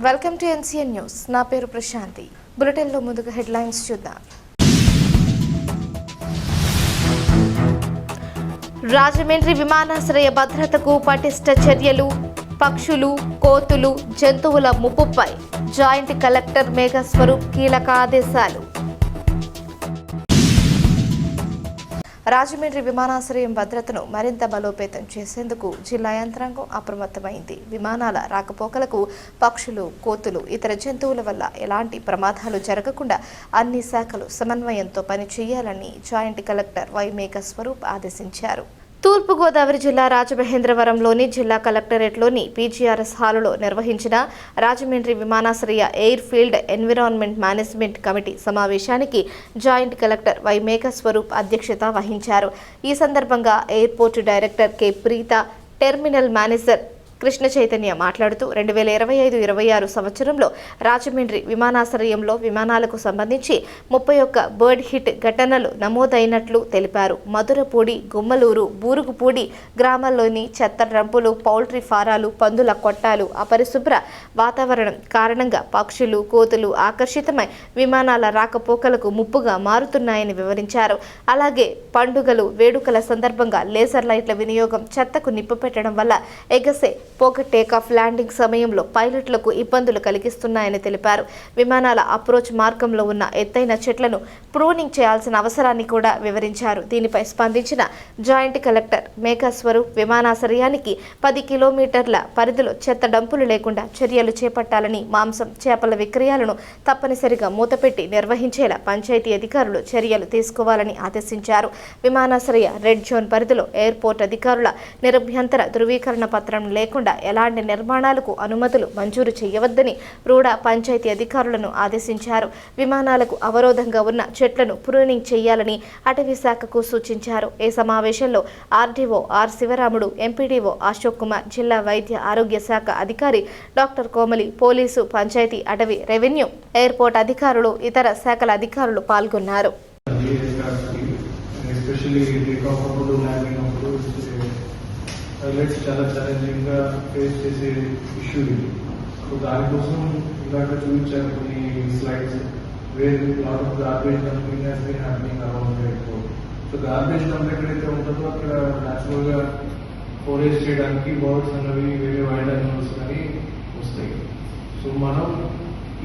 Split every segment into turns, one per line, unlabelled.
Welcome to NCN news. నా పేరు ప్రశాంతి. బులెటిన్లో ముందుగా హెడ్లైన్స్ చూద్దాం. రాజమండ్రి విమానాశ్రయ భద్రతకు పటిష్ట చర్యలు. పక్షులు, కోతులు, జంతువుల ముప్పుపై జాయింట్ కలెక్టర్ మేఘస్వరూప్ కీలక ఆదేశాలు. రాజమండ్రి విమానాశ్రయం భద్రతను మరింత బలోపేతం చేసేందుకు జిల్లా యంత్రాంగం అప్రమత్తమైంది. విమానాల రాకపోకలకు పక్షులు, కోతులు, ఇతర జంతువుల వల్ల ఎలాంటి ప్రమాదాలు జరగకుండా అన్ని శాఖలు సమన్వయంతో పనిచేయాలని జాయింట్ కలెక్టర్ వై మేఘస్వరూప్ ఆదేశించారు. తూర్పుగోదావరి జిల్లా రాజమహేంద్రవరంలోని జిల్లా కలెక్టరేట్లోని పీజీఆర్ఎస్ హాలులో నిర్వహించిన రాజమండ్రి విమానాశ్రయ air field environment management committee సమావేశానికి జాయింట్ కలెక్టర్ వై మేఘస్వరూప్ అధ్యక్షత వహించారు. ఈ సందర్భంగా airport director K Preetha, terminal manager Krishna Chaitanya మాట్లాడుతూ 2025-26 సంవత్సరంలో రాజమండ్రి విమానాశ్రయంలో విమానాలకు సంబంధించి 31 బర్డ్ హిట్ ఘటనలు నమోదైనట్లు తెలిపారు. మధురపూడి, గుమ్మలూరు, బూరుగుపూడి గ్రామాల్లోని చెత్త డంపులు, పౌల్ట్రీ ఫారాలు, పందుల కొట్టాలు, అపరిశుభ్ర వాతావరణం కారణంగా పక్షులు, కోతులు ఆకర్షితమై విమానాల రాకపోకలకు ముప్పుగా మారుతున్నాయని వివరించారు. అలాగే పండుగలు, వేడుకల సందర్భంగా లేజర్ లైట్ల వినియోగం చెత్తకు నిప్పు పెట్టడం వల్ల ఎగసే పొగ టేకాఫ్, ల్యాండింగ్ సమయంలో పైలట్లకు ఇబ్బందులు కలిగిస్తున్నాయని తెలిపారు. విమానాల అప్రోచ్ మార్గంలో ఉన్న ఎత్తైన చెట్లను ప్రూనింగ్ చేయాల్సిన అవసరాన్ని కూడా వివరించారు. దీనిపై స్పందించిన జాయింట్ కలెక్టర్ మేఘస్వరూప్ విమానాశ్రయానికి 10 కిలోమీటర్ల పరిధిలో చెత్త డంపులు లేకుండా చర్యలు చేపట్టాలని, మాంసం, చేపల విక్రయాలను తప్పనిసరిగా మూతపెట్టి నిర్వహించేలా పంచాయతీ అధికారులు చర్యలు తీసుకోవాలని ఆదేశించారు. విమానాశ్రయ రెడ్ జోన్ పరిధిలో ఎయిర్పోర్ట్ అధికారుల నిరభ్యంతర ధృవీకరణ పత్రం లేకుండా ఎలాంటి నిర్మాణాలకు అనుమతులు మంజూరు చేయవద్దని రూడా పంచాయతీ అధికారులను ఆదేశించారు. విమానాలకు అవరోధంగా ఉన్న చెట్లను ప్రూనింగ్ చేయాలని అటవీ శాఖకు సూచించారు. ఈ సమావేశంలో RDO R Sivaramudu, MPDO Ashok Kumar, జిల్లా వైద్య ఆరోగ్య శాఖ అధికారి డాక్టర్ కోమలి, పోలీసు, పంచాయతీ, అటవీ, రెవెన్యూ, ఎయిర్పోర్ట్ అధికారులు, ఇతర శాఖల అధికారులు పాల్గొన్నారు.
పైలట్స్ చాలా ఛాలెంజింగ్గా ఫేస్ చేసే ఇష్యూ ఇది. సో దానికోసం ఇలాగ చూపించారు కొన్ని slides where lot of garbage dumping has been happening around the airport. So garbage dump ఎక్కడైతే ఉంటుందో అక్కడ న్యాచురల్గా ఫోరేజ్ చేయడానికి బర్డ్స్ అన్నవి, వేరే వైల్డ్ యానిమల్స్ అని వస్తాయి. సో మనం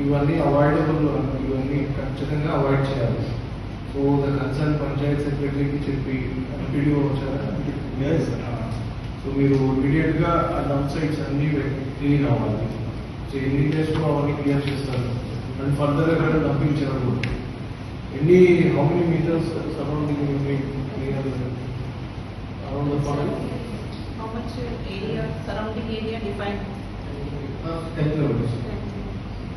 ఇవన్నీ అవాయిడబుల్, ఇవన్నీ ఖచ్చితంగా అవాయిడ్ చేయాలి. సో ద కన్సర్న్ పంచాయత్ సెక్రటరీకి చెప్పి ఎంపీడీఓ వచ్చారా, సో మీరు ఇమీడియట్గా ఆ డంప్ సైట్స్ అన్నీ క్లీన్ అవ్వాలి. సో ఎన్ని డేస్లో అవన్నీ క్లియర్ చేస్తారు అండ్ ఫర్దర్ ఎక్కడ డంపింగ్ చేయకూడదు. How many metres surrounding around the foreign?
How much area, surrounding area defined?
10 kilometers.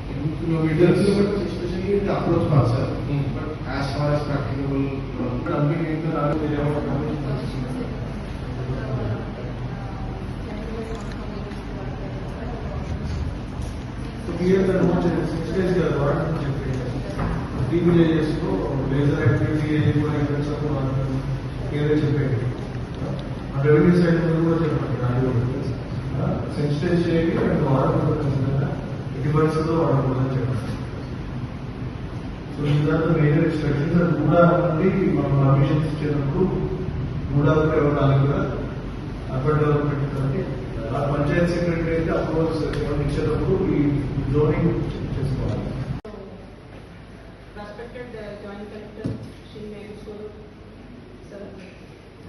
10 kilometers, especially in the approach path, sir. But as far as practicable, dumping in the area of clear the note, 6 days the government చెప్పేది 3 villages లో laser activity క్లియర్గా చెప్పేది. Revenue side కూడా చెప్పండి, sensitise చేయండి and వాడకుండా ఎటువంటి వాడకూడదని చెప్పండి. సో ఈ తర్వాత మేజర్ ఇన్స్ట్రక్షన్స్ కూడా నుండి మనం పర్మిషన్స్ ఇచ్చేటప్పుడు కూడా ఎవరు కూడా అర్బన్ డెవలప్మెంట్ అంటే ఆ పంచాయత్ సెక్రటరీ అయితే అప్రోచ్ ఇచ్చేటప్పుడు ఈ జోనింగ్ చేసుకోవాలి.
Respected Joint Collector Shri Meghaswarup sir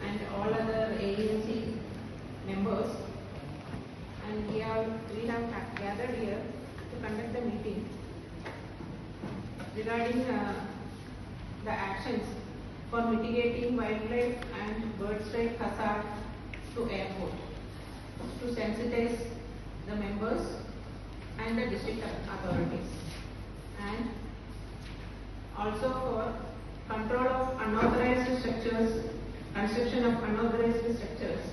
and all other agency members, and we have gathered here to conduct the meeting regarding the actions for mitigating wildlife and bird strike hazard to airport, to sensitize the members and the district authorities, and also for control of unauthorized structures, construction of unauthorized structures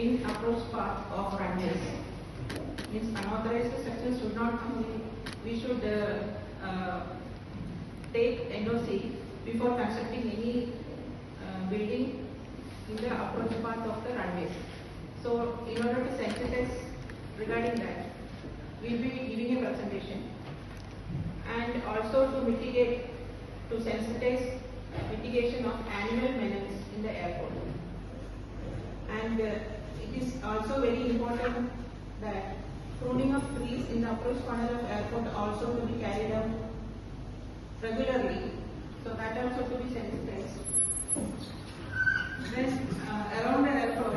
in approach path of runways. Means unauthorized structures should not come in. We should take NOC before constructing any building in the approach path of the runways. So in order to sensitize regarding that, will be giving a presentation, and also to mitigate, to sensitize mitigation of animal menace in the airport. And it is also very important that pruning of trees in the approach funnel of airport also to be carried out regularly, so that also to be sensitized. Then around the airport,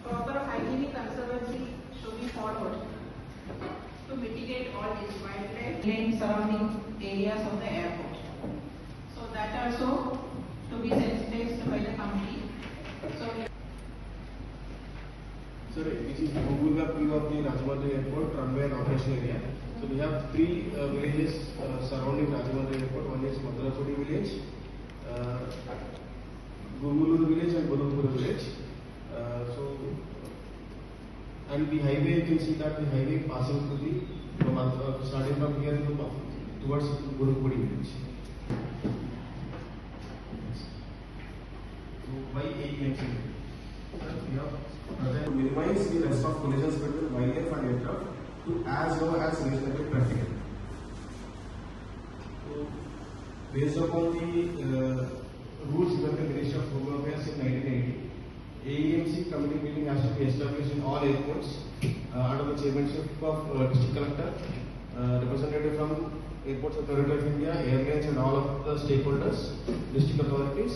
proper hygienic conservancy should be followed to mitigate all these wildlife in surrounding areas of the airport. So that also to be sensitized by the committee.
So this is Google view of the Rajahmundry Airport runway and operation area. So we have three villages surrounding Rajahmundry Airport. One is Madrasodi village, Gumuluru village and Bodhapur village. And the highway, you can see that the highway passing to the starting from here towards Bodhapuri village. So by AEMC, we have minimize the risk of collisions between wildlife and aircraft to as low as reasonably practical. So, based upon the rules given by the Ministry of Home Affairs in 1980, AEMC committee meeting has to be established in all airports under the chairmanship of district collector, representative from Airports Authority of India, airlines and all of the stakeholders, district authorities.